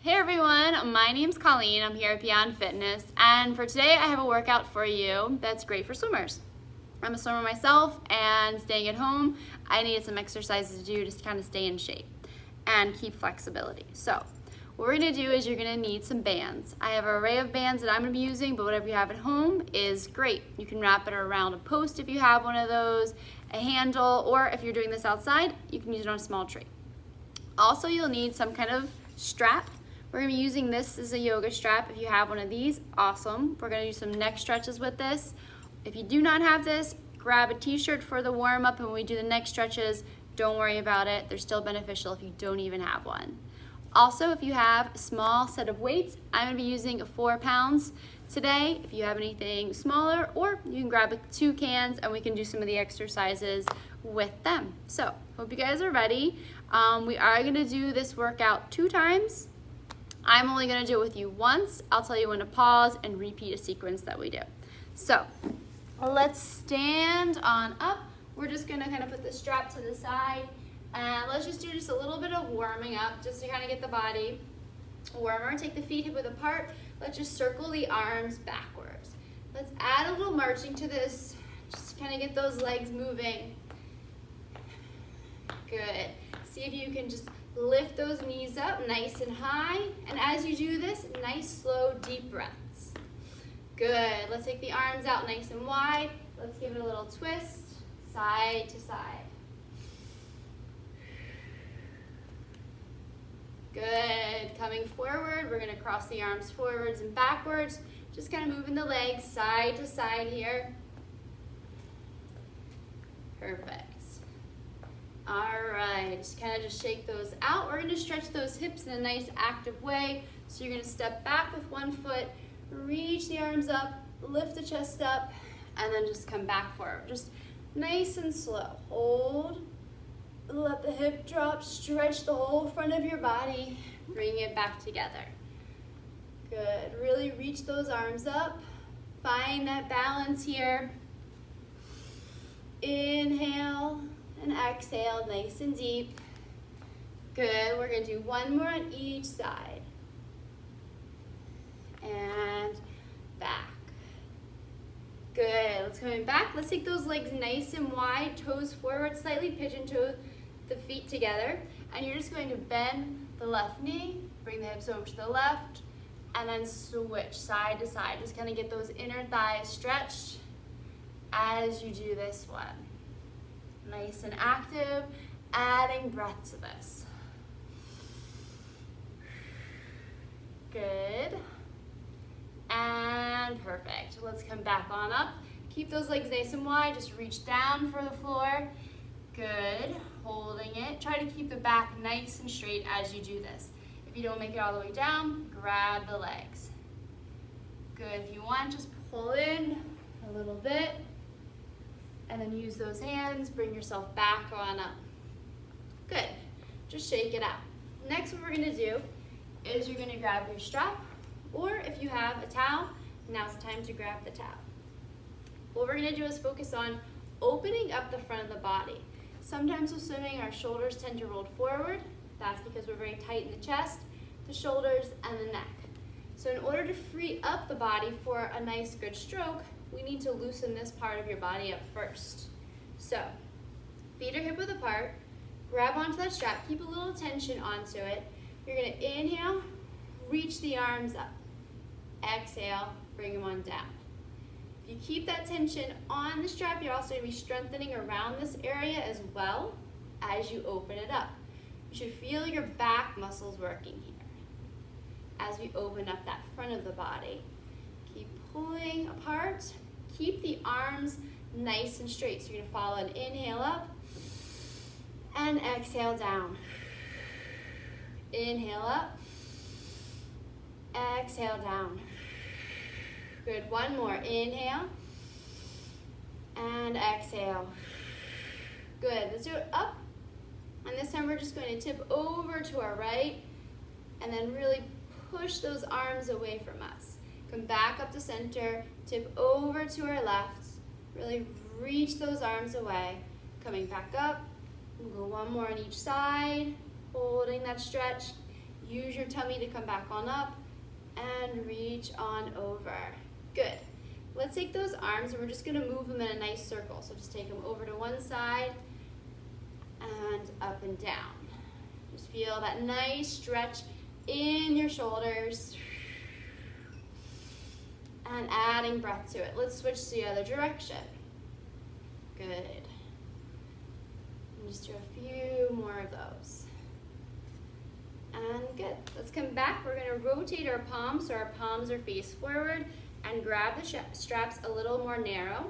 Hey everyone, my name's Colleen. I'm here at Beyond Fitness, and for today I have a workout for you that's great for swimmers. I'm a swimmer myself, and staying at home, I needed some exercises to do to kind of stay in shape and keep flexibility. So what we're gonna do is you're gonna need some bands. I have an array of bands that I'm gonna be using, but whatever you have at home is great. You can wrap it around a post if you have one of those, a handle, or if you're doing this outside, you can use it on a small tree. Also, you'll need some kind of strap. We're gonna be using this as a yoga strap. If you have one of these, awesome. We're gonna do some neck stretches with this. If you do not have this, grab a t-shirt for the warm up, and when we do the neck stretches, don't worry about it. They're still beneficial if you don't even have one. Also, if you have a small set of weights, I'm gonna be using 4 pounds today. If you have anything smaller, or you can grab 2 cans and we can do some of the exercises with them. So, hope you guys are ready. We are gonna do this workout 2 times. I'm only gonna do it with you once. I'll tell you when to pause and repeat a sequence that we do. So, let's stand on up. We're just gonna kind of put the strap to the side, and let's just do just a little bit of warming up just to kind of get the body warmer. Take the feet hip width apart. Let's just circle the arms backwards. Let's add a little marching to this, just to kind of get those legs moving. Good. See if you can just lift those knees up nice and high, and as you do this, nice slow deep breaths. Good. Let's take the arms out nice and wide. Let's give it a little twist, side to side. Good. Coming forward, we're going to cross the arms forwards and backwards, just kind of moving the legs side to side here. Perfect. All right, just kind of shake those out. We're gonna stretch those hips in a nice active way. So you're gonna step back with one foot, reach the arms up, lift the chest up, and then just come back forward. Just nice and slow. Hold, let the hip drop, stretch the whole front of your body, bring it back together. Good, really reach those arms up. Find that balance here. Inhale. And exhale, nice and deep. Good, we're gonna do one more on each side. And back. Good, let's come back. Let's take those legs nice and wide, toes forward, slightly pigeon toe the feet together. And you're just going to bend the left knee, bring the hips over to the left, and then switch side to side. Just kind of get those inner thighs stretched as you do this one. Nice and active, adding breath to this. Good. And perfect. Let's come back on up. Keep those legs nice and wide. Just reach down for the floor. Good. Holding it. Try to keep the back nice and straight as you do this. If you don't make it all the way down, grab the legs. Good. If you want, just pull in a little bit. And then use those hands, bring yourself back on up. Good, just shake it out. Next, what we're gonna do is you're gonna grab your strap, or if you have a towel, now's the time to grab the towel. What we're gonna do is focus on opening up the front of the body. Sometimes with swimming, our shoulders tend to roll forward. That's because we're very tight in the chest, the shoulders, and the neck. So in order to free up the body for a nice good stroke, we need to loosen this part of your body up first. So, feet are hip width apart, grab onto that strap, keep a little tension onto it. You're gonna inhale, reach the arms up. Exhale, bring them on down. If you keep that tension on the strap, you're also gonna be strengthening around this area as well as you open it up. You should feel your back muscles working here as we open up that front of the body. Keep pulling apart. Keep the arms nice and straight. So you're gonna follow an inhale up and exhale down. Inhale up, exhale down. Good, one more. Inhale and exhale. Good, let's do it up. And this time we're just going to tip over to our right and then really push those arms away from us. Come back up to center, tip over to our left, really reach those arms away. Coming back up, we'll go one more on each side, holding that stretch. Use your tummy to come back on up and reach on over. Good. Let's take those arms and we're just gonna move them in a nice circle. So just take them over to one side and up and down. Just feel that nice stretch in your shoulders and adding breath to it. Let's switch to the other direction. Good. And just do a few more of those. And good. Let's come back. We're going to rotate our palms so our palms are face forward and grab the straps a little more narrow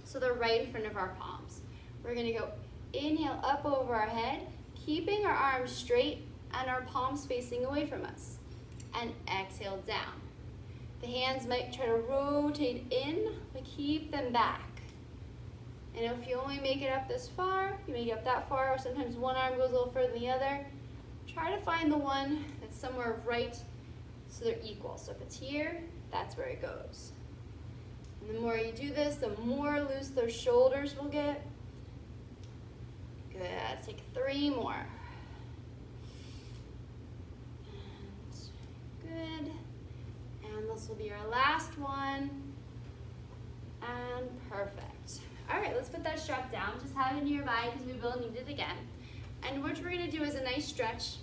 so they're right in front of our palms. We're going to go inhale up over our head, keeping our arms straight and our palms facing away from us. And exhale down. The hands might try to rotate in, but keep them back. And if you only make it up this far, you make it up that far, or sometimes one arm goes a little further than the other, try to find the one that's somewhere right so they're equal. So if it's here, that's where it goes. And the more you do this, the more loose those shoulders will get. Good, let's take 3 more. And good. And this will be our last one. And perfect. All right, let's put that strap down. Just have it nearby because we will need it again. And what we're gonna do is a nice stretch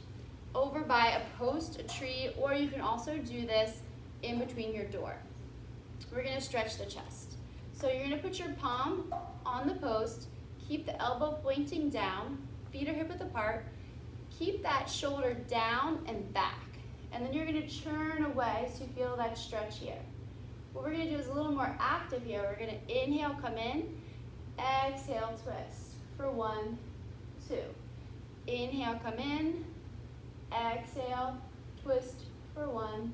over by a post, a tree, or you can also do this in between your door. We're gonna stretch the chest. So you're gonna put your palm on the post, keep the elbow pointing down, feet are hip width apart, keep that shoulder down and back. And then you're gonna turn away so you feel that stretch here. What we're gonna do is a little more active here. We're gonna inhale, come in, exhale, twist for 1, 2. Inhale, come in, exhale, twist for 1,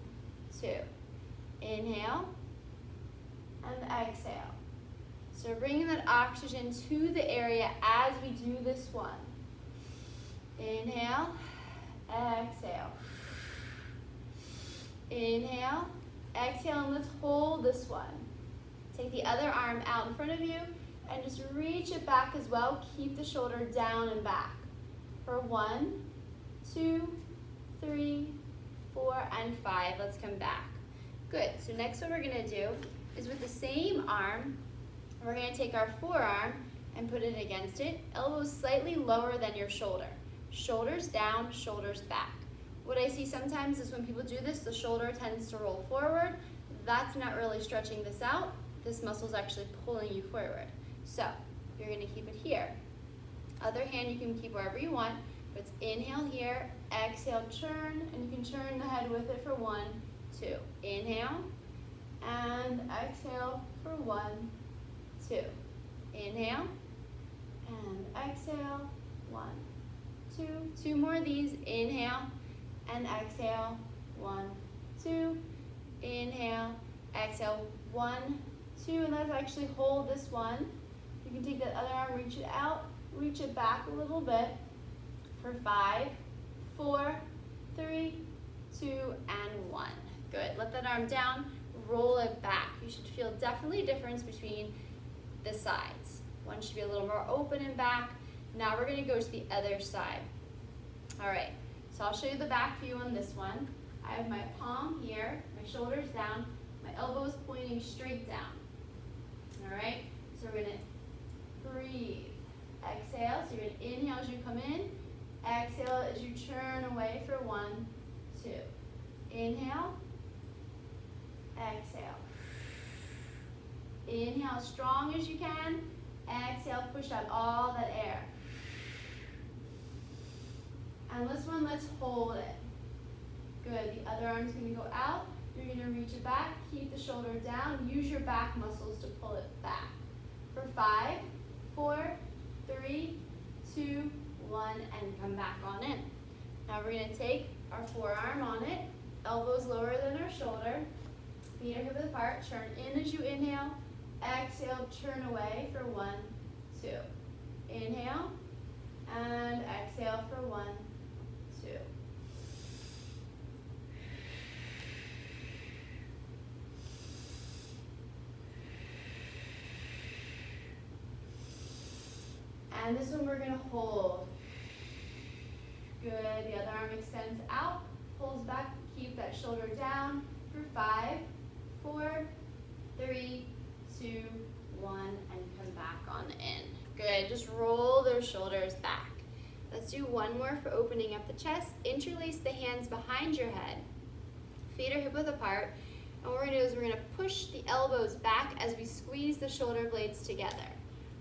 2. Inhale, and exhale. So we're bringing that oxygen to the area as we do this one. Inhale, exhale. Inhale, exhale, and let's hold this one. Take the other arm out in front of you and just reach it back as well. Keep the shoulder down and back. For 1, 2, 3, 4, and 5. Let's come back. Good, so next what we're gonna do is with the same arm, we're gonna take our forearm and put it against it. Elbows slightly lower than your shoulder. Shoulders down, shoulders back. What I see sometimes is when people do this, the shoulder tends to roll forward. That's not really stretching this out. This muscle is actually pulling you forward. So you're gonna keep it here. Other hand you can keep wherever you want, but it's inhale here, exhale, turn, and you can turn the head with it for 1, 2. Inhale, and exhale for 1, 2. Inhale, and exhale, 1, 2. 2 more of these, inhale, and exhale, 1, 2. Inhale, exhale, 1, 2, and let's actually hold this one. You can take that other arm, reach it out, reach it back a little bit for 5, 4, 3, 2, and 1. Good, let that arm down, roll it back. You should feel definitely a difference between the sides. One should be a little more open and back. Now we're gonna go to the other side. All right, so I'll show you the back view on this one. I have my palm here, my shoulders down, my elbows pointing straight down. All right, so we're gonna breathe. Exhale, so you're gonna inhale as you come in, exhale as you turn away for 1, 2. Inhale, exhale. Inhale as strong as you can, exhale, push out all that air. And this one, let's hold it. Good, the other arm's gonna go out. You're gonna reach it back, keep the shoulder down, use your back muscles to pull it back. For 5, 4, 3, 2, 1, and come back on in. Now we're gonna take our forearm on it, elbows lower than our shoulder, feet are hip width apart, turn in as you inhale, exhale, turn away for 1, 2. Inhale, and exhale for 1, 2. And this one we're gonna hold. Good, the other arm extends out, 5, 4, 3, 2, 1, and come back on in. Good, just roll those shoulders back. Let's do one more for opening up the chest. Interlace the hands behind your head. Feet are hip width apart. And what we're gonna do is we're gonna push the elbows back as we squeeze the shoulder blades together.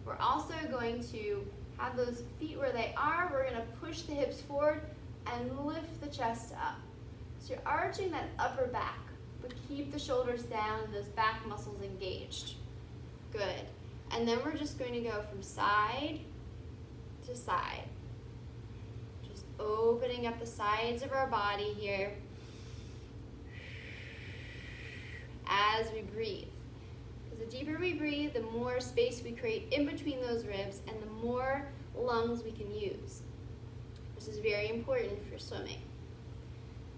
We're also going to have those feet where they are. We're gonna push the hips forward and lift the chest up. So you're arching that upper back, but keep the shoulders down and those back muscles engaged. Good. And then we're just going to go from side to side. Just opening up the sides of our body here as we breathe. Because the deeper we breathe, the more space we create in between those ribs and the more lungs we can use. This is very important for swimming.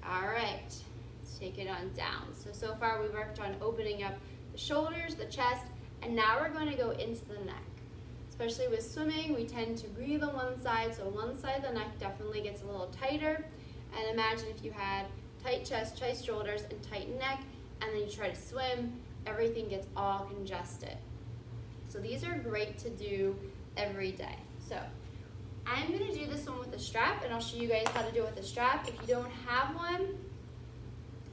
All right, let's take it on down. So far we worked on opening up the shoulders, the chest, and now we're going to go into the neck. Especially with swimming, we tend to breathe on one side, so one side of the neck definitely gets a little tighter. And imagine if you had tight chest, tight shoulders, and tight neck, and then you try to swim, everything gets all congested. So these are great to do every day. So I'm going to do this one with a strap, and I'll show you guys how to do it with a strap. If you don't have one,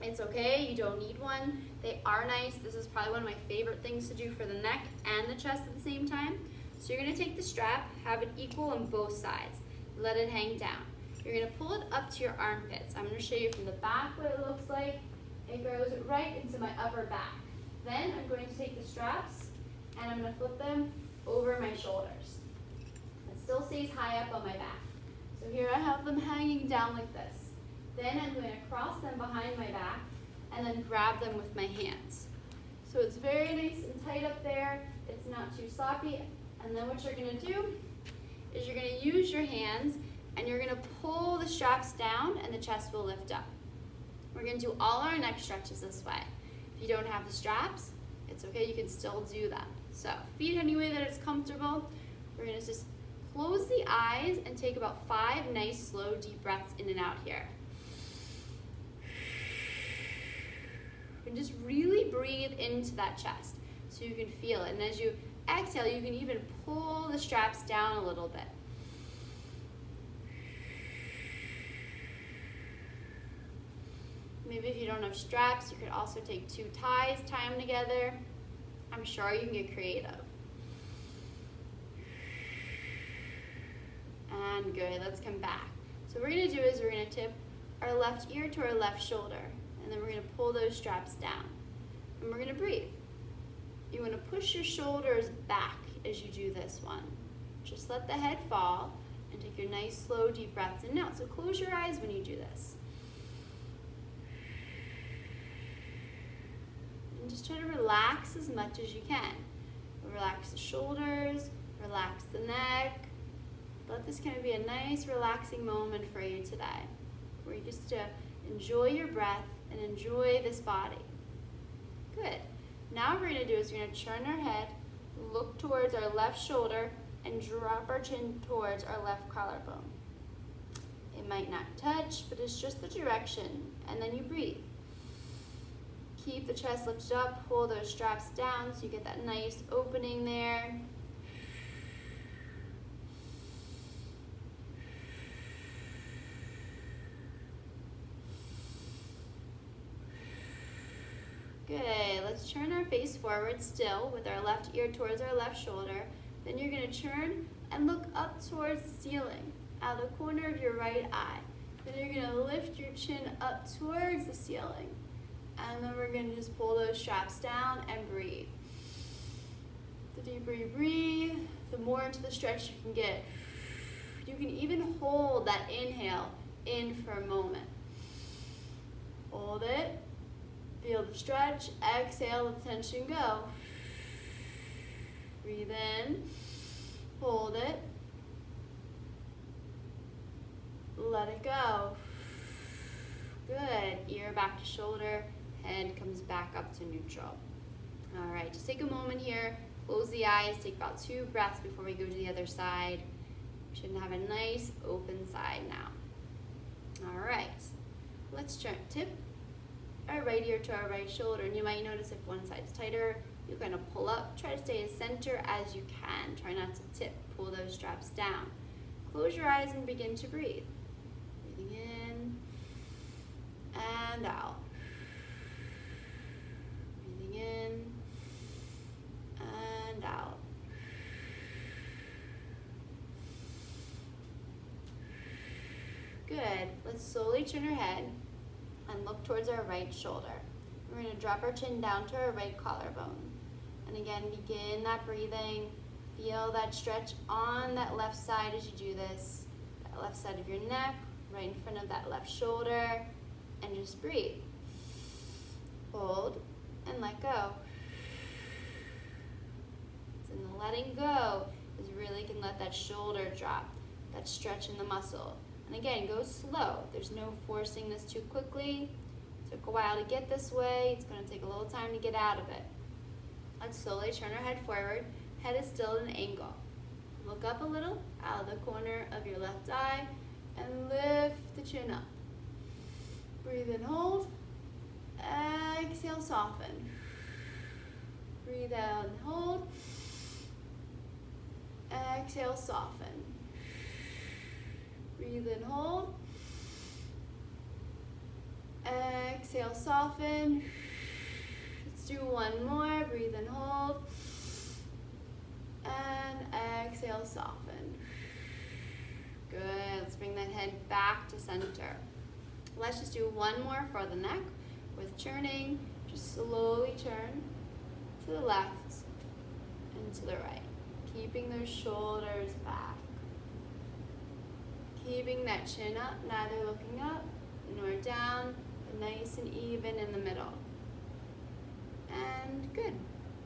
it's okay, you don't need one. They are nice. This is probably one of my favorite things to do for the neck and the chest at the same time. So you're going to take the strap, have it equal on both sides. Let it hang down. You're going to pull it up to your armpits. I'm going to show you from the back what it looks like. It goes right into my upper back. Then I'm going to take the straps and I'm going to flip them over my shoulders. It still stays high up on my back. So here I have them hanging down like this. Then I'm going to cross them behind my back and then grab them with my hands. So it's very nice and tight up there. It's not too sloppy. And then what you're going to do is you're going to use your hands and you're going to pull the straps down and the chest will lift up. We're going to do all our neck stretches this way. If you don't have the straps, it's okay, you can still do that. So feet any way that it's comfortable. We're going to just close the eyes and take about 5 nice, slow, deep breaths in and out here. And just really breathe into that chest so you can feel it. And as you exhale, you can even pull the straps down a little bit. Maybe if you don't have straps, you could also take 2 ties, tie them together. I'm sure you can get creative. And good, let's come back. So what we're gonna do is we're gonna tip our left ear to our left shoulder, and then we're gonna pull those straps down. And we're gonna breathe. You wanna push your shoulders back as you do this one. Just let the head fall and take your nice, slow, deep breaths in and out. So close your eyes when you do this. And just try to relax as much as you can. Relax the shoulders, relax the neck. Let this kind of be a nice, relaxing moment for you today, where you just enjoy your breath and enjoy this body. Good. Now what we're going to do is we're going to turn our head, look towards our left shoulder, and drop our chin towards our left collarbone. It might not touch, but it's just the direction, and then you breathe. Keep the chest lifted up, pull those straps down so you get that nice opening there. Good, let's turn our face forward still with our left ear towards our left shoulder. Then you're going to turn and look up towards the ceiling, out of the corner of your right eye. Then you're going to lift your chin up towards the ceiling. And then we're going to just pull those straps down and breathe. The deeper you breathe, the more into the stretch you can get. You can even hold that inhale in for a moment. Hold it. Feel the stretch. Exhale, let the tension go. Breathe in. Hold it. Let it go. Good. Ear back to shoulder. Head comes back up to neutral. All right, just take a moment here. Close the eyes. Take about 2 breaths before we go to the other side. We should have a nice open side now. All right. Let's tip our right ear to our right shoulder. And you might notice if one side's tighter, you kind of pull up. Try to stay as center as you can. Try not to tip. Pull those straps down. Close your eyes and begin to breathe. Breathing in and out. Breathing in and out. Good. Let's slowly turn our head and look towards our right shoulder. We're going to drop our chin down to our right collarbone. And again, begin that breathing. Feel that stretch on that left side as you do this. That left side of your neck, right in front of that left shoulder. And just breathe. Hold and let go. And the letting go is really can let that shoulder drop, that stretch in the muscle. And again, go slow. There's no forcing this too quickly. It took a while to get this way. It's going to take a little time to get out of it. Let's slowly turn our head forward. Head is still at an angle. Look up a little out of the corner of your left eye and lift the chin up. Breathe in, hold. Exhale, soften. Breathe out and hold. Exhale, soften. Breathe in, hold. Exhale, soften. Let's do one more. Breathe in, hold. And exhale, soften. Good. Let's bring that head back to center. Let's just do one more for the neck with turning. Just slowly turn to the left and to the right. Keeping those shoulders back. Keeping that chin up, neither looking up nor down, but nice and even in the middle. And good.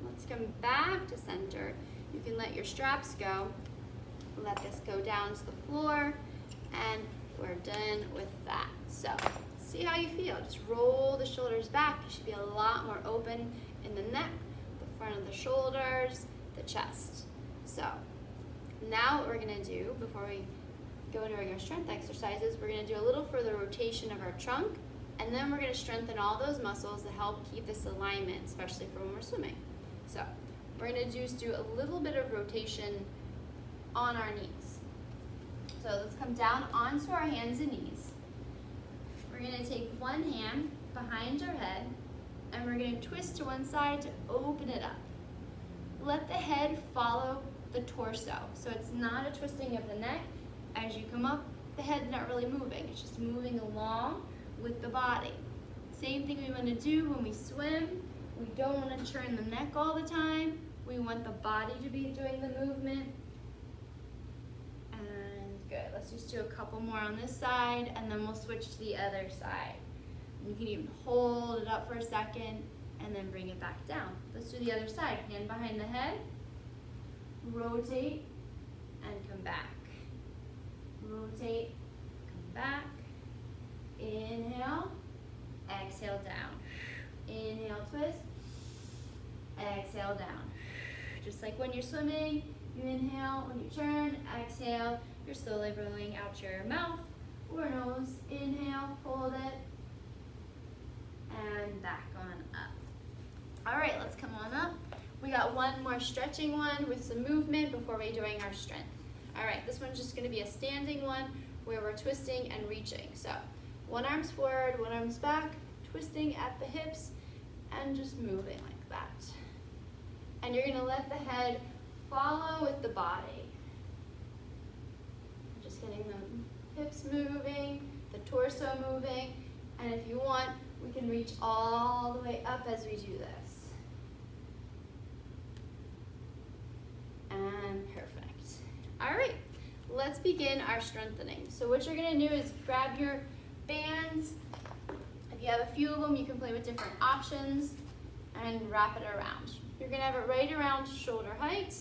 Let's come back to center. You can let your straps go. Let this go down to the floor, and we're done with that. So, see how you feel. Just roll the shoulders back. You should be a lot more open in the neck, the front of the shoulders, the chest. So, now what we're gonna do before we go during our strength exercises, we're gonna do a little further rotation of our trunk, and then we're gonna strengthen all those muscles to help keep this alignment, especially for when we're swimming. So, we're gonna just do a little bit of rotation on our knees. So let's come down onto our hands and knees. We're gonna take one hand behind our head, and we're gonna twist to one side to open it up. Let the head follow the torso. So it's not a twisting of the neck. As you come up, the head's not really moving. It's just moving along with the body. Same thing we want to do when we swim. We don't want to turn the neck all the time. We want the body to be doing the movement. And good. Let's just do a couple more on this side, and then we'll switch to the other side. You can even hold it up for a second and then bring it back down. Let's do the other side. Hand behind the head. Rotate and come back. Rotate, come back. Inhale, exhale down. Inhale, twist, exhale down. Just like when you're swimming, you inhale, when you turn, exhale, you're slowly blowing out your mouth or nose. Inhale, hold it, and back on up. All right, let's come on up. We got one more stretching one with some movement before we're doing our strength. All right, this one's just gonna be a standing one where we're twisting and reaching. So one arm's forward, one arm's back, twisting at the hips, and just moving like that. And you're gonna let the head follow with the body. Just getting the hips moving, the torso moving, and if you want, we can reach all the way up as we do this. And perfect. All right, let's begin our strengthening. So what you're gonna do is grab your bands. If you have a few of them, you can play with different options and wrap it around. You're gonna have it right around shoulder height.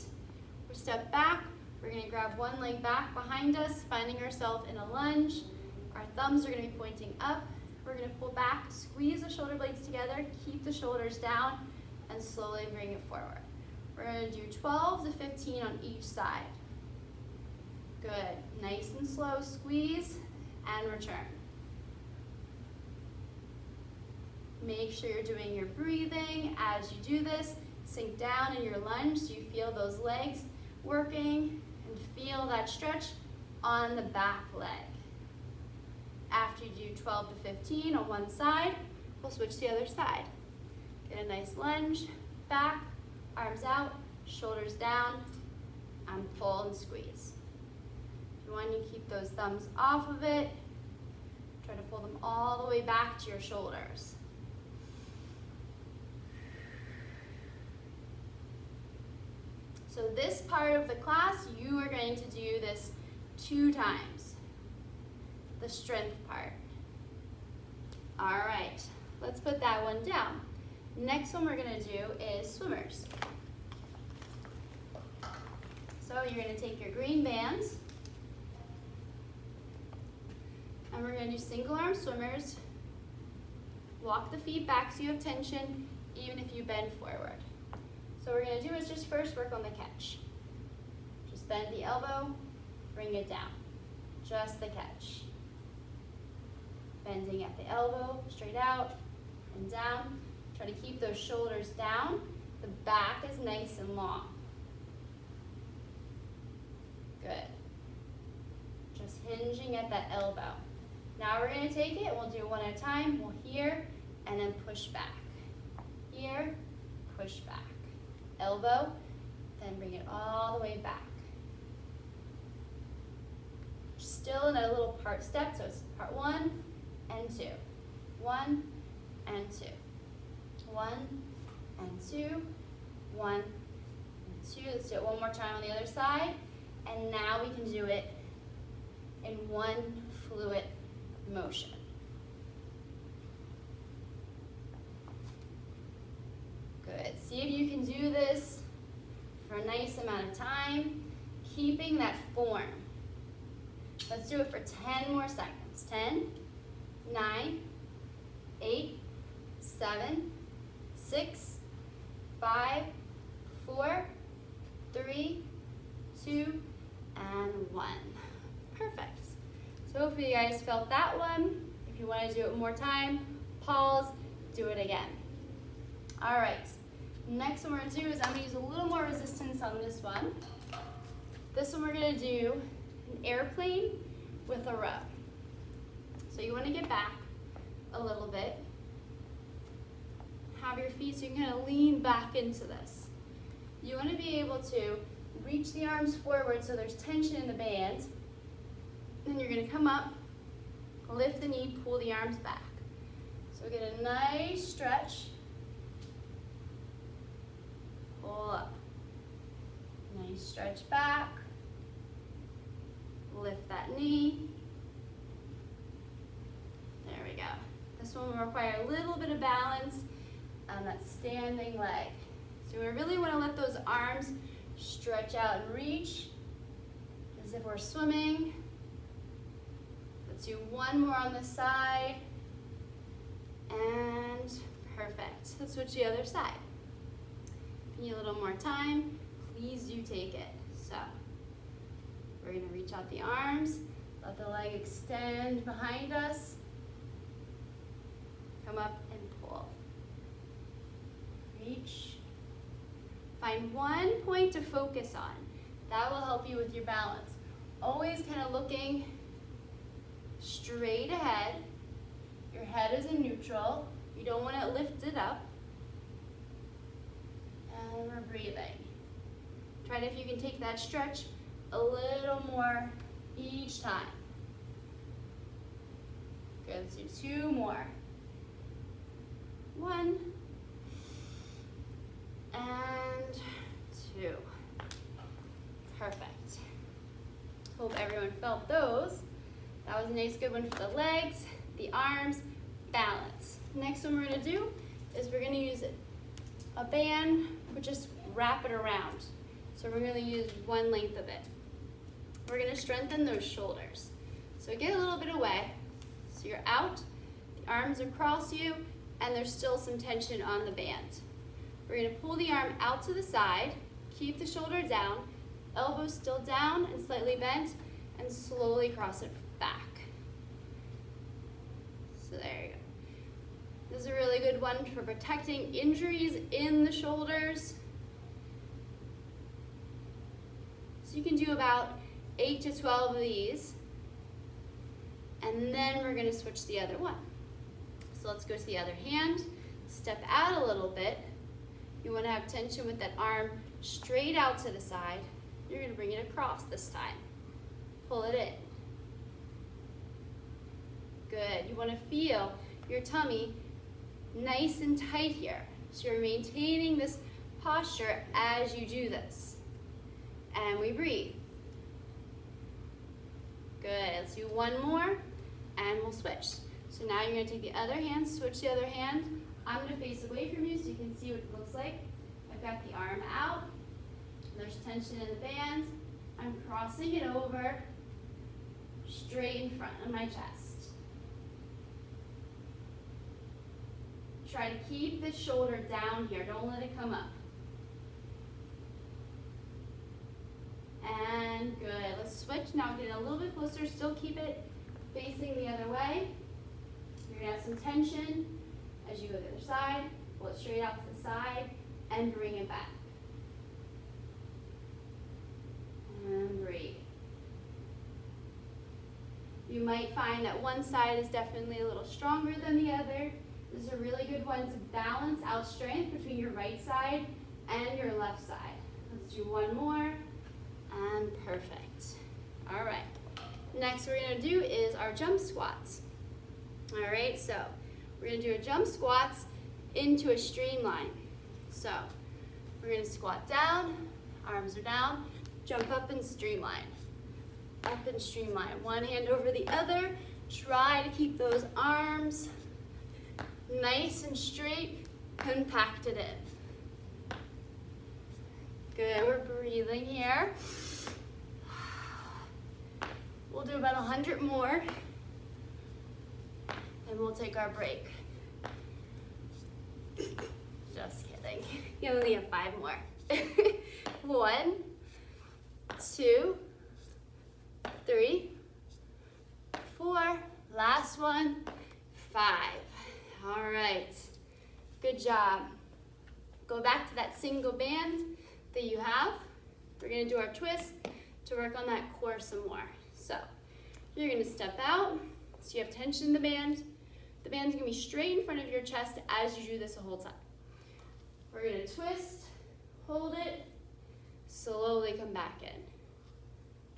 We step back, we're gonna grab one leg back behind us, finding ourselves in a lunge. Our thumbs are gonna be pointing up. We're gonna pull back, squeeze the shoulder blades together, keep the shoulders down, and slowly bring it forward. We're gonna do 12 to 15 on each side. Good, nice and slow, squeeze and return. Make sure you're doing your breathing as you do this. Sink down in your lunge so you feel those legs working and feel that stretch on the back leg. After you do 12 to 15 on one side, we'll switch to the other side. Get a nice lunge, back, arms out, shoulders down, and pull and squeeze. If you want, you keep those thumbs off of it. Try to pull them all the way back to your shoulders. So this part of the class, you are going to do this 2 times, the strength part. All right, let's put that one down. Next one we're gonna do is swimmers. So you're gonna take your green bands, and we're gonna do single arm swimmers. Walk the feet back so you have tension, even if you bend forward. So what we're gonna do is just first work on the catch. Just bend the elbow, bring it down. Just the catch. Bending at the elbow, straight out and down. Try to keep those shoulders down. The back is nice and long. Good. Just hinging at that elbow. Now we're gonna take it, we'll do one at a time. We'll here, and then push back. Here, push back. Elbow, then bring it all the way back. Still in a little part step, so it's part 1 and 2. 1 and 2. 1 and 2. 1 and 2. Let's do it one more time on the other side. And now we can do it in one fluid motion. Good. See if you can do this for a nice amount of time, keeping that form. Let's do it for 10 more seconds. 10, 9, 8, 7, 6, 5, 4, 3, 2, and 1. Perfect. So hopefully you guys felt that one. If you want to do it one more time, pause, do it again. All right, next one we're gonna do is I'm gonna use a little more resistance on this one. This one we're gonna do an airplane with a row. So you wanna get back a little bit. Have your feet so you can kind of lean back into this. You wanna be able to reach the arms forward so there's tension in the band. Then you're gonna come up, lift the knee, pull the arms back. So get a nice stretch. Pull up. Nice stretch back. Lift that knee. There we go. This one will require a little bit of balance on that standing leg. So we really want to let those arms stretch out and reach as if we're swimming. Let's do one more on this side. And perfect. Let's switch to the other side. If you need a little more time, please do take it. So we're gonna reach out the arms, let the leg extend behind us, come up and pull. Reach. Find one point to focus on. That will help you with your balance. Always kind of looking straight ahead. Your head is in neutral. You don't want to lift it up. And we're breathing. Try to, if you can take that stretch a little more each time. Good, let's do 2 more. 1 and 2. Perfect. Hope everyone felt those. That was a nice good one for the legs, the arms, balance. Next one we're gonna do is we're gonna use a band, but just wrap it around. So we're gonna use one length of it. We're gonna strengthen those shoulders. So get a little bit away. So you're out, the arms are across you, and there's still some tension on the band. We're gonna pull the arm out to the side, keep the shoulder down, elbows still down and slightly bent, and slowly cross it back. So there you go. This is a really good one for protecting injuries in the shoulders. So you can do about 8 to 12 of these. And then we're going to switch the other one. So let's go to the other hand. Step out a little bit. You want to have tension with that arm straight out to the side. You're going to bring it across this time. Pull it in. Good. You want to feel your tummy nice and tight here. So you're maintaining this posture as you do this. And we breathe. Good. Let's do one more and we'll switch. So now you're going to take the other hand, switch the other hand. I'm going to face away from you so you can see what it looks like. I've got the arm out. There's tension in the band. I'm crossing it over straight in front of my chest. Try to keep the shoulder down here. Don't let it come up. And good. Let's switch. Now get a little bit closer. Still keep it facing the other way. You're going to have some tension as you go to the other side. Pull it straight out to the side and bring it back. And breathe. You might find that one side is definitely a little stronger than the other. This is a really good one to balance out strength between your right side and your left side. Let's do one more. And perfect. All right. Next we're going to do is our jump squats. All right, so we're going to do a jump squats into a streamline. So we're going to squat down, arms are down, jump up and streamline. Up and streamline. One hand over the other. Try to keep those arms nice and straight, compacted in. Good, we're breathing here. We'll do about 100 more, and we'll take our break. Just kidding. You only have 5 more. 1, 2, 3, 4, last one, 5. All right, good job. Go back to that single band that you have. We're gonna do our twist to work on that core some more. So you're gonna step out, so you have tension in the band. The band's gonna be straight in front of your chest as you do this the whole time. We're gonna twist, hold it, slowly come back in.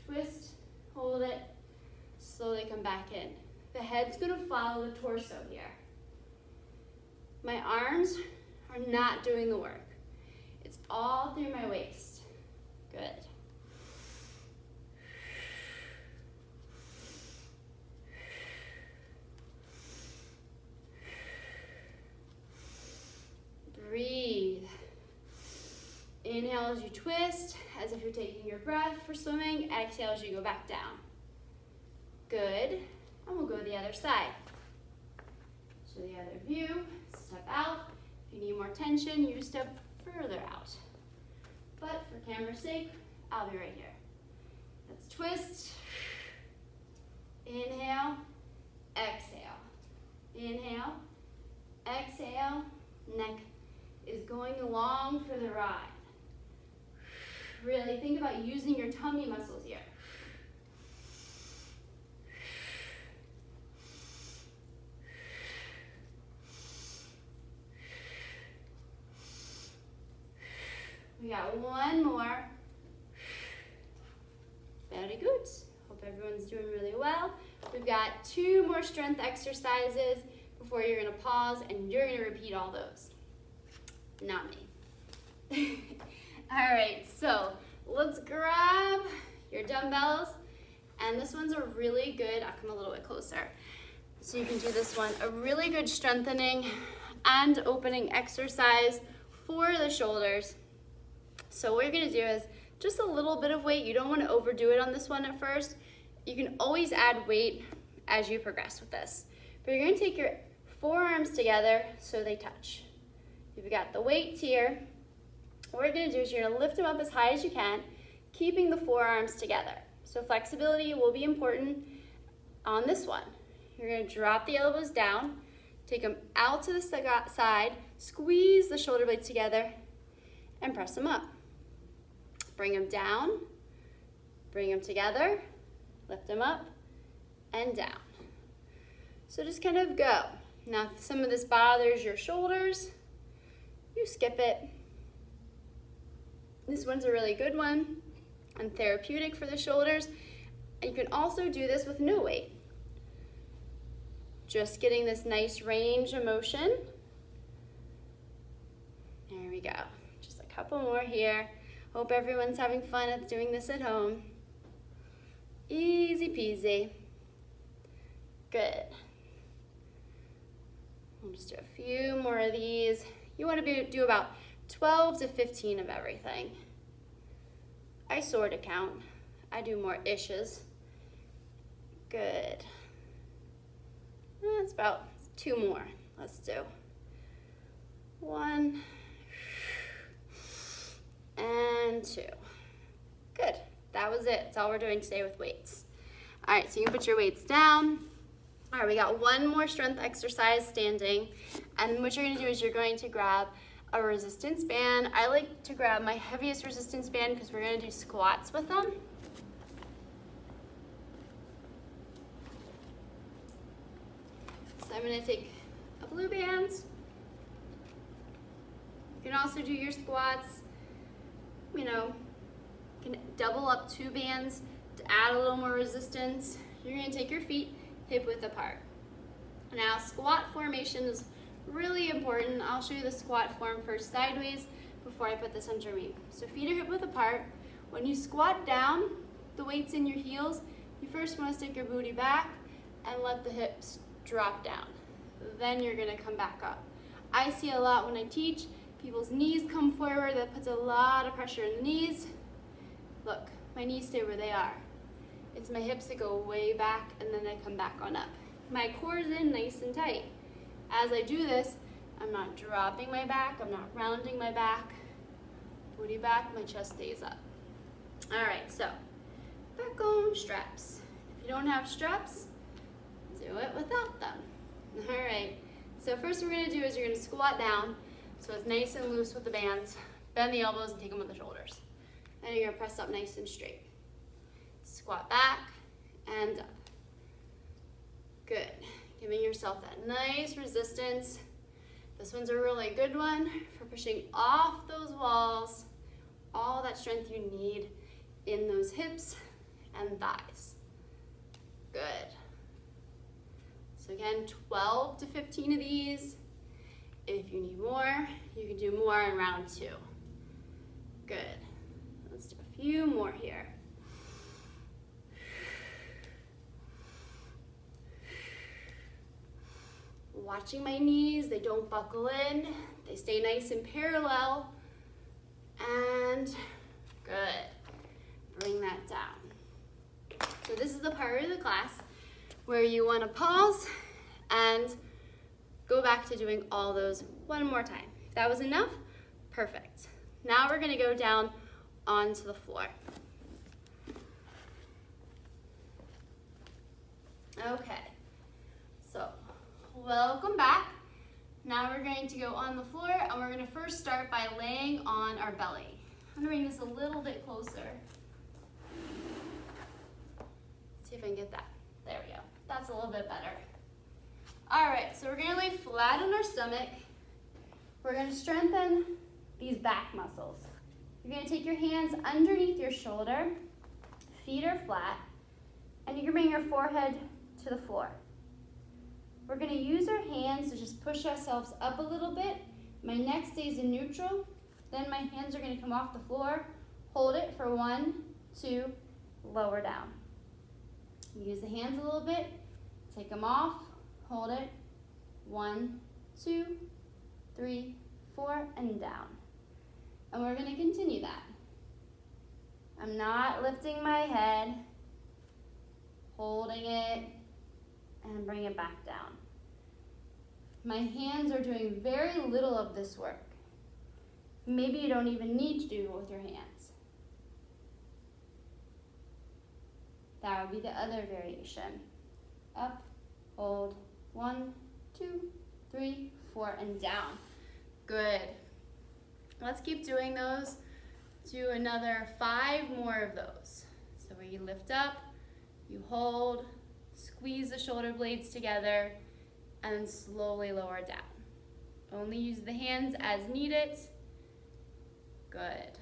Twist, hold it, slowly come back in. The head's gonna follow the torso here. My arms are not doing the work. It's all through my waist. Good. Breathe. Inhale as you twist, as if you're taking your breath for swimming. Exhale as you go back down. Good. And we'll go to the other side. So the other view, step out. If you need more tension, you step further out. But for camera's sake, I'll be right here. Let's twist. Inhale, exhale. Inhale, exhale. Neck is going along for the ride. Really think about using your tummy muscles here. We got one more. Very good. Hope everyone's doing really well. We've got 2 more strength exercises before you're gonna pause and you're gonna repeat all those. Not me. All right, so let's grab your dumbbells. And this one's a really good, I'll come a little bit closer. So you can do this one, a really good strengthening and opening exercise for the shoulders. So what you're gonna do is just a little bit of weight. You don't wanna overdo it on this one at first. You can always add weight as you progress with this. But you're gonna take your forearms together so they touch. You've got the weights here. What we're gonna do is you're gonna lift them up as high as you can, keeping the forearms together. So flexibility will be important on this one. You're gonna drop the elbows down, Take them out to the side, squeeze the shoulder blades together, and press them up. Bring them down, bring them together, lift them up, and down. So just kind of go. Now, if some of this bothers your shoulders, you skip it. This one's a really good one and therapeutic for the shoulders. And you can also do this with no weight. Just getting this nice range of motion. There we go. Just a couple more here. Hope everyone's having fun at doing this at home. Easy peasy. Good. We'll just do a few more of these. You want to do about 12 to 15 of everything. I sort of count. I do more ishes. Good. That's about 2 more. Let's do 1 and 2. Good. That was it. That's all we're doing today with weights. All right, so you can put your weights down. All right, we got one more strength exercise standing. And what you're going to do is you're going to grab a resistance band. I like to grab my heaviest resistance band because we're going to do squats with them. So I'm going to take a blue band. You can also do your squats, you know, you can double up 2 bands to add a little more resistance. You're going to take your feet hip width apart. Now, squat formation is really important. I'll show you the squat form first sideways before I put this under me. So feet are hip width apart. When you squat down, the weight's in your heels. You first want to stick your booty back and let the hips drop down. Then you're going to come back up. I see a lot when I teach, people's knees come forward. That puts a lot of pressure in the knees. Look, my knees stay where they are. It's my hips that go way back and then they come back on up. My core is in nice and tight. As I do this, I'm not dropping my back, I'm not rounding my back. Booty back, my chest stays up. All right, so back on straps. If you don't have straps, do it without them. All right, so first what we're gonna do is you're gonna squat down so it's nice and loose with the bands. Bend the elbows and take them with the shoulders. Then you're gonna press up nice and straight. Squat back and up. Good. Giving yourself that nice resistance. This one's a really good one for pushing off those walls, all that strength you need in those hips and thighs. Good. So again, 12 to 15 of these. If you need more, you can do more in round 2. Good. Let's do a few more here. Watching my knees, they don't buckle in, they stay nice and parallel, and good. Bring that down. So this is the part of the class where you want to pause and go back to doing all those one more time. If that was enough, perfect. Now we're going to go down onto the floor. Okay, so welcome back. Now we're going to go on the floor and we're going to first start by laying on our belly. I'm going to bring this a little bit closer. See if I can get that. There we go. That's a little bit better. All right, so we're going to lay flat on our stomach. We're going to strengthen these back muscles. You're going to take your hands underneath your shoulder, feet are flat, and you can bring your forehead to the floor. We're going to use our hands to just push ourselves up a little bit. My neck stays in neutral. Then my hands are going to come off the floor. Hold it for 1, 2, lower down. Use the hands a little bit. Take them off. Hold it. 1, 2, 3, 4, and down. And we're going to continue that. I'm not lifting my head. Holding it. And bring it back down. My hands are doing very little of this work. Maybe you don't even need to do it with your hands. That would be the other variation. Up, hold, 1, 2, 3, 4, and down. Good. Let's keep doing those. Do another 5 more of those. So where you lift up, you hold, squeeze the shoulder blades together, and then slowly lower down. Only use the hands as needed. Good.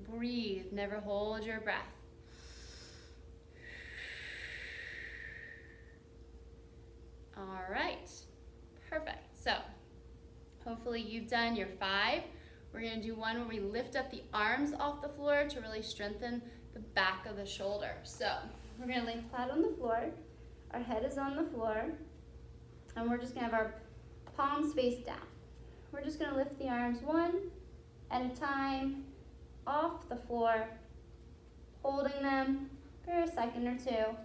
Breathe, never hold your breath. All right, perfect. So hopefully you've done your 5. We're gonna do one where we lift up the arms off the floor to really strengthen the back of the shoulder. So we're gonna lay flat on the floor. Our head is on the floor, and we're just gonna have our palms face down. We're just gonna lift the arms one at a time off the floor, holding them for a second or 2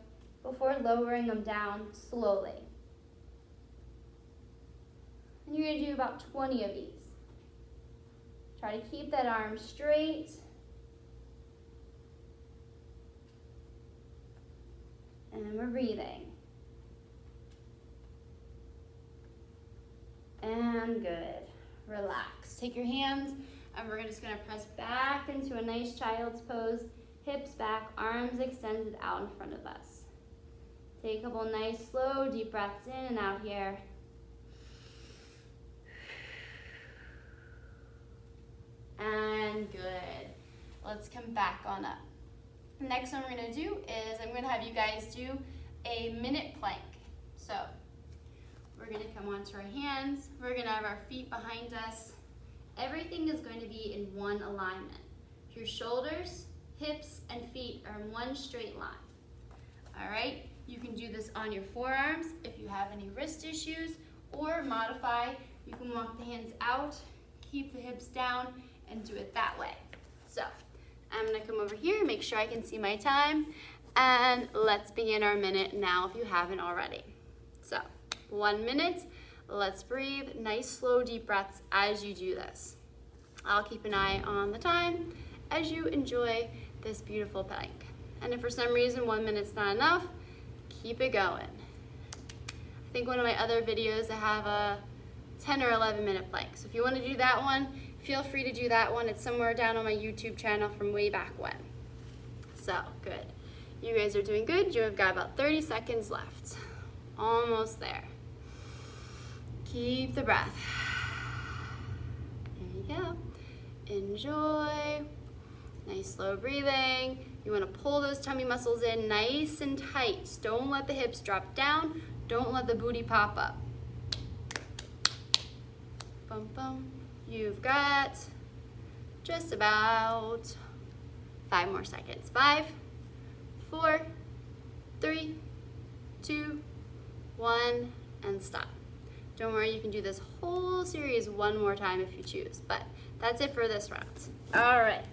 before lowering them down slowly. And you're gonna do about 20 of these. Try to keep that arm straight. And we're breathing. And good. Relax. Take your hands, and we're just gonna press back into a nice child's pose. Hips back, arms extended out in front of us. Take a couple nice, slow, deep breaths in and out here. And good. Let's come back on up. Next one we're gonna do is I'm gonna have you guys do a minute plank. So we're gonna come onto our hands. We're gonna have our feet behind us. Everything is going to be in one alignment. Your shoulders, hips, and feet are in one straight line. All right, you can do this on your forearms if you have any wrist issues, or modify. You can walk the hands out, keep the hips down, and do it that way. So I'm gonna come over here, make sure I can see my time, and let's begin our minute now if you haven't already. So 1 minute, let's breathe, nice slow deep breaths as you do this. I'll keep an eye on the time as you enjoy this beautiful plank. And if for some reason 1 minute's not enough, keep it going. I think one of my other videos I have a 10 or 11 minute plank. So if you want to do that one, feel free to do that one. It's somewhere down on my YouTube channel from way back when. So, good. You guys are doing good. You've got about 30 seconds left. Almost there. Keep the breath. There you go. Enjoy. Nice slow breathing. You want to pull those tummy muscles in nice and tight. Don't let the hips drop down. Don't let the booty pop up. Bum, bum. You've got just about 5 more seconds. 5, 4, 3, 2, 1, and stop. Don't worry, you can do this whole series one more time if you choose, but that's it for this round. All right,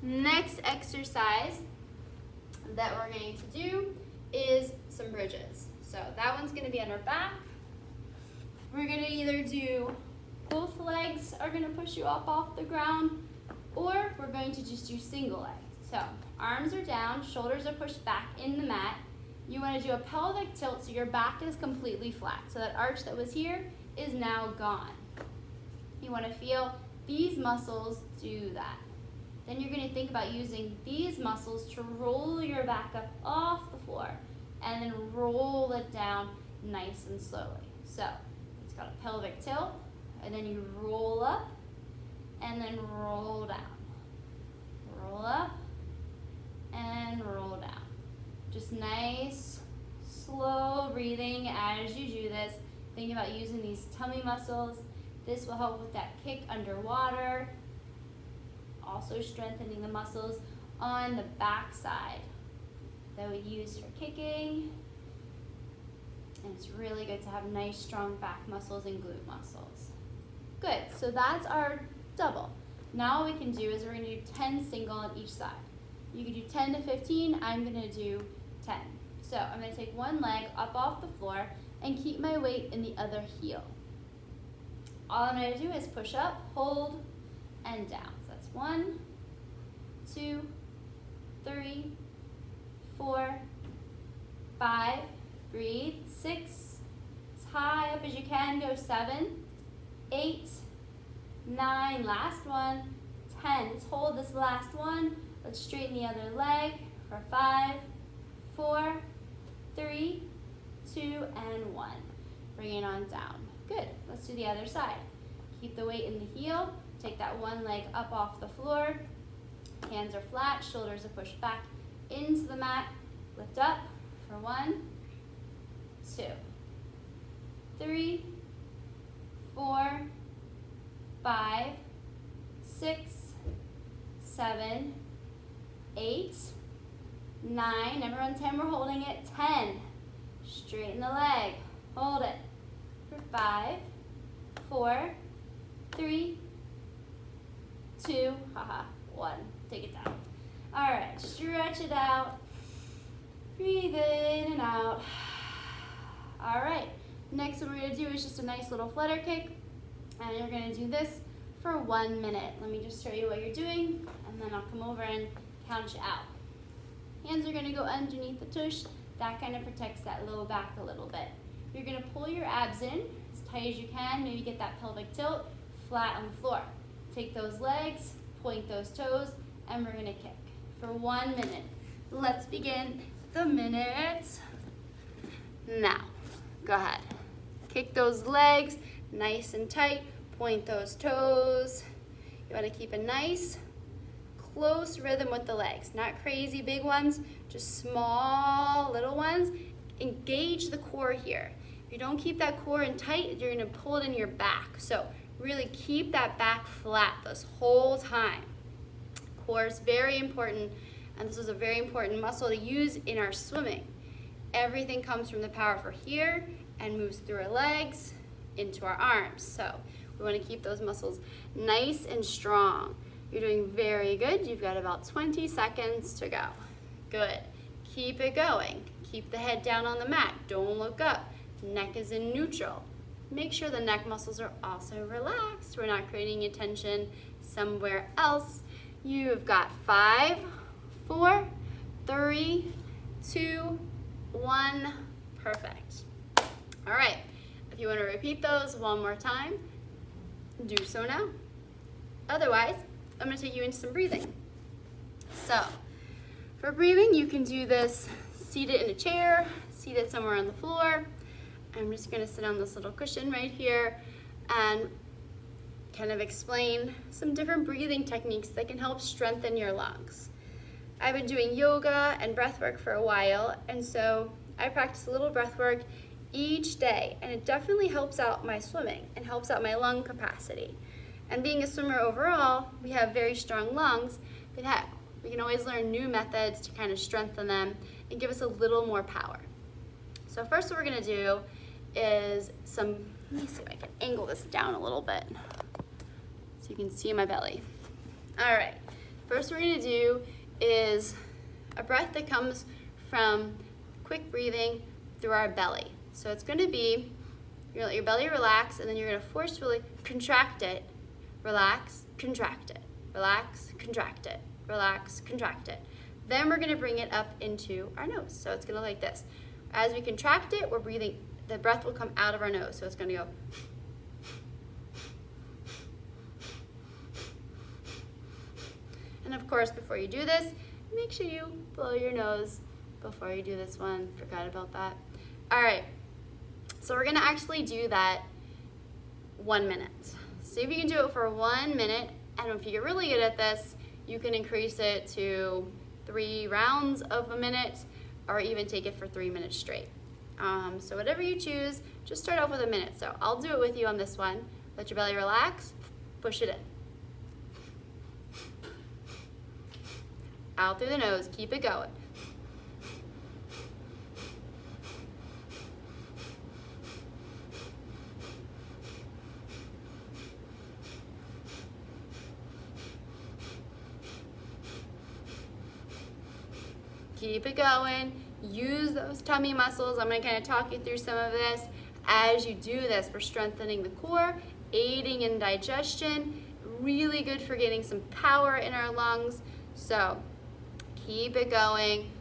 next exercise that we're going to do is some bridges. So that one's gonna be on our back. We're gonna either do both legs are gonna push you up off the ground, or we're going to just do single leg. So arms are down, shoulders are pushed back in the mat. You wanna do a pelvic tilt so your back is completely flat. So that arch that was here is now gone. You wanna feel these muscles do that. Then you're gonna think about using these muscles to roll your back up off the floor and then roll it down nice and slowly. So it's got a pelvic tilt, and then you roll up and then roll down. Roll up and roll down. Just nice, slow breathing as you do this. Think about using these tummy muscles. This will help with that kick underwater. Also strengthening the muscles on the back side that we use for kicking. And it's really good to have nice, strong back muscles and glute muscles. Good, so that's our double. Now what we can do is we're gonna do 10 single on each side. You can do 10 to 15, I'm gonna do 10. So I'm gonna take one leg up off the floor and keep my weight in the other heel. All I'm gonna do is push up, hold, and down. So that's 1, 2, 3, 4, 5, breathe, 6, as high up as you can. Go 7, 8, 9, last one, 10. Let's hold this last one. Let's straighten the other leg for 5, 4, 3, 2, and 1. Bring it on down. Good. Let's do the other side. Keep the weight in the heel. Take that one leg up off the floor. Hands are flat, shoulders are pushed back into the mat. Lift up for 1, 2, 3, 4, 5, 6, 7, 8, 9. Everyone, 10. We're holding it. 10. Straighten the leg. Hold it for 5, 4, 3, 2, 1. Take it down. All right, stretch it out. Breathe in and out. All right, next what we're gonna do is just a nice little flutter kick, and you're gonna do this for 1 minute. Let me just show you what you're doing, and then I'll come over and count you out. Hands are gonna go underneath the tush. That kind of protects that low back a little bit. You're gonna pull your abs in as tight as you can, maybe get that pelvic tilt, flat on the floor. Take those legs, point those toes, and we're gonna kick for 1 minute. Let's begin the minute now. Go ahead. Kick those legs nice and tight, point those toes. You wanna keep a nice, close rhythm with the legs. Not crazy big ones, just small little ones. Engage the core here. If you don't keep that core in tight, you're gonna pull it in your back. So really keep that back flat this whole time. Core is very important, and this is a very important muscle to use in our swimming. Everything comes from the power for here and moves through our legs into our arms. So we want to keep those muscles nice and strong. You're doing very good. You've got about 20 seconds to go. Good. Keep it going. Keep the head down on the mat. Don't look up. Neck is in neutral. Make sure the neck muscles are also relaxed. We're not creating a tension somewhere else. You've got 5, 4, 3, 2, 1. Perfect. All right. If you want to repeat those one more time, do so now. Otherwise, I'm going to take you into some breathing. So, for breathing, you can do this seated in a chair, seated somewhere on the floor. I'm just going to sit on this little cushion right here and kind of explain some different breathing techniques that can help strengthen your lungs. I've been doing yoga and breath work for a while, and so I practice a little breath work each day, and it definitely helps out my swimming and helps out my lung capacity. And being a swimmer overall, we have very strong lungs, but heck, we can always learn new methods to kind of strengthen them and give us a little more power. So first what we're gonna do is let me see if I can angle this down a little bit so you can see my belly. All right, first what we're gonna do is a breath that comes from quick breathing through our belly. So it's gonna be, you're gonna let your belly relax, and then you're gonna forcefully contract it, relax, contract it, relax, contract it, relax, contract it. Then we're gonna bring it up into our nose. So it's gonna look like this. As we contract it, we're breathing, the breath will come out of our nose. So it's gonna go. And of course, before you do this, make sure you blow your nose before you do this one. Forgot about that. All right, so we're gonna actually do that 1 minute. See if you can do it for 1 minute, and if you get really good at this, you can increase it to 3 rounds of a minute, or even take it for 3 minutes straight. So whatever you choose, just start off with a minute. So I'll do it with you on this one. Let your belly relax, push it in. Out through the nose, keep it going. Keep it going. Use those tummy muscles. I'm going to kind of talk you through some of this. As you do this, we're strengthening the core, aiding in digestion, really good for getting some power in our lungs. So keep it going.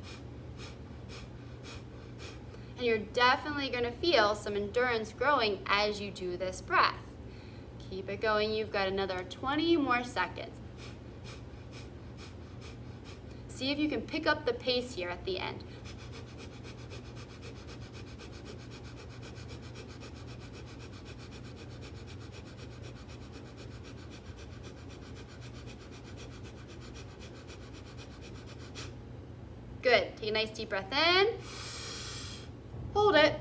And you're definitely going to feel some endurance growing as you do this breath. Keep it going. You've got another 20 more seconds. See if you can pick up the pace here at the end. Good. Take a nice deep breath in. Hold it.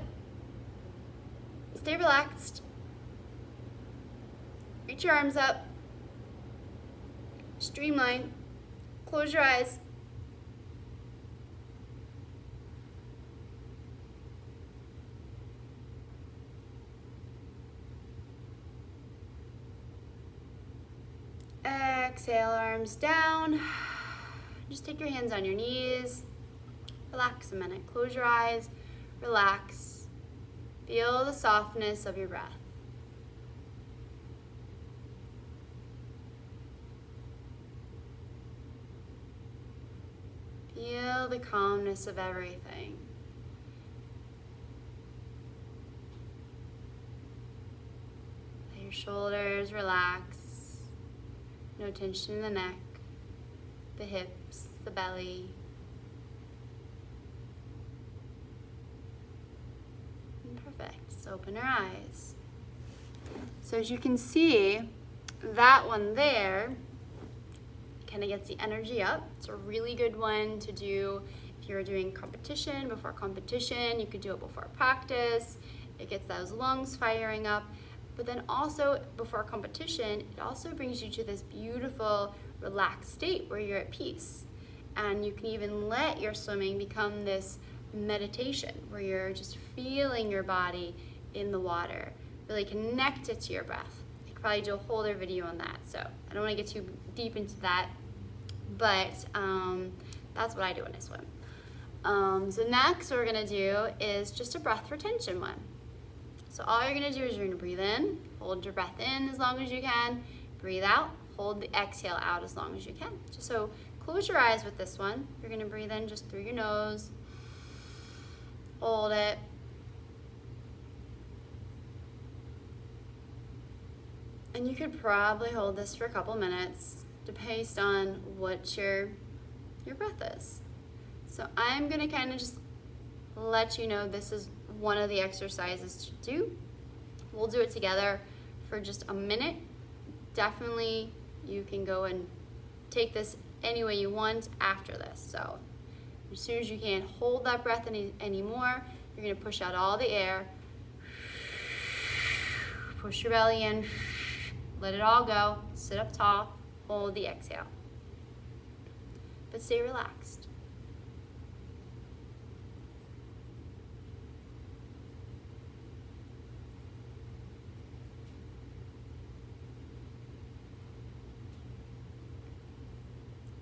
Stay relaxed. Reach your arms up. Streamline. Close your eyes. Exhale, arms down. Just take your hands on your knees. Relax a minute. Close your eyes. Relax. Feel the softness of your breath. Feel the calmness of everything. Let your shoulders relax. No tension in the neck, the hips, the belly. Perfect. So open your eyes. So as you can see, that one there kind of gets the energy up. It's a really good one to do if you're doing competition, before competition. You could do it before practice. It gets those lungs firing up. But then also before competition, it also brings you to this beautiful relaxed state where you're at peace. And you can even let your swimming become this meditation where you're just feeling your body in the water, really connect it to your breath. I could probably do a whole other video on that, so I don't want to get too deep into that, but that's what I do when I swim. So next what we're going to do is just a breath retention one. So all you're going to do is you're going to breathe in, hold your breath in as long as you can, breathe out, hold the exhale out as long as you can. Just so close your eyes with this one. You're going to breathe in just through your nose, hold it, and you could probably hold this for a couple minutes based on what your breath is. So I'm going to kind of just let you know this is one of the exercises to do. We'll do it together for just a minute. Definitely you can go and take this any way you want after this. So as soon as you can't hold that breath anymore, you're going to push out all the air. Push your belly in. Let it all go. Sit up tall. Hold the exhale. But stay relaxed.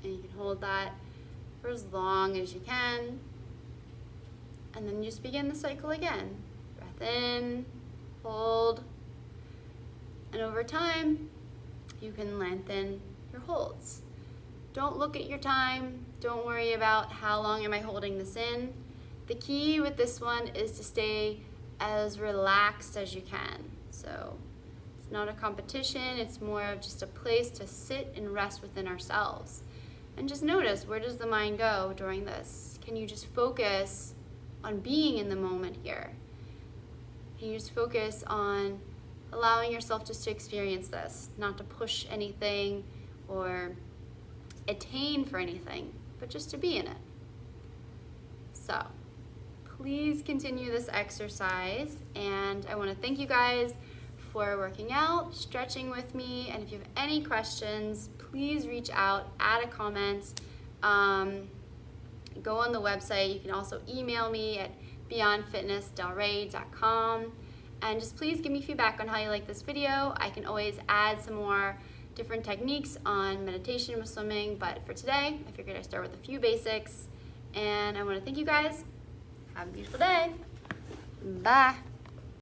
And you can hold that for as long as you can. And then you just begin the cycle again. Breath in, hold, and over time, you can lengthen your holds. Don't look at your time. Don't worry about how long am I holding this in. The key with this one is to stay as relaxed as you can. So it's not a competition. It's more of just a place to sit and rest within ourselves. And just notice, where does the mind go during this? Can you just focus on being in the moment here? Can you just focus on allowing yourself just to experience this, not to push anything or attain for anything, but just to be in it. So please continue this exercise, and I want to thank you guys for working out, stretching with me, and if you have any questions, please reach out, add a comment, go on the website. You can also email me at beyondfitnessdelray.com, and just please give me feedback on how you like this video. I can always add some more different techniques on meditation with swimming, but for today, I figured I'd start with a few basics, and I want to thank you guys. Have a beautiful day. Bye.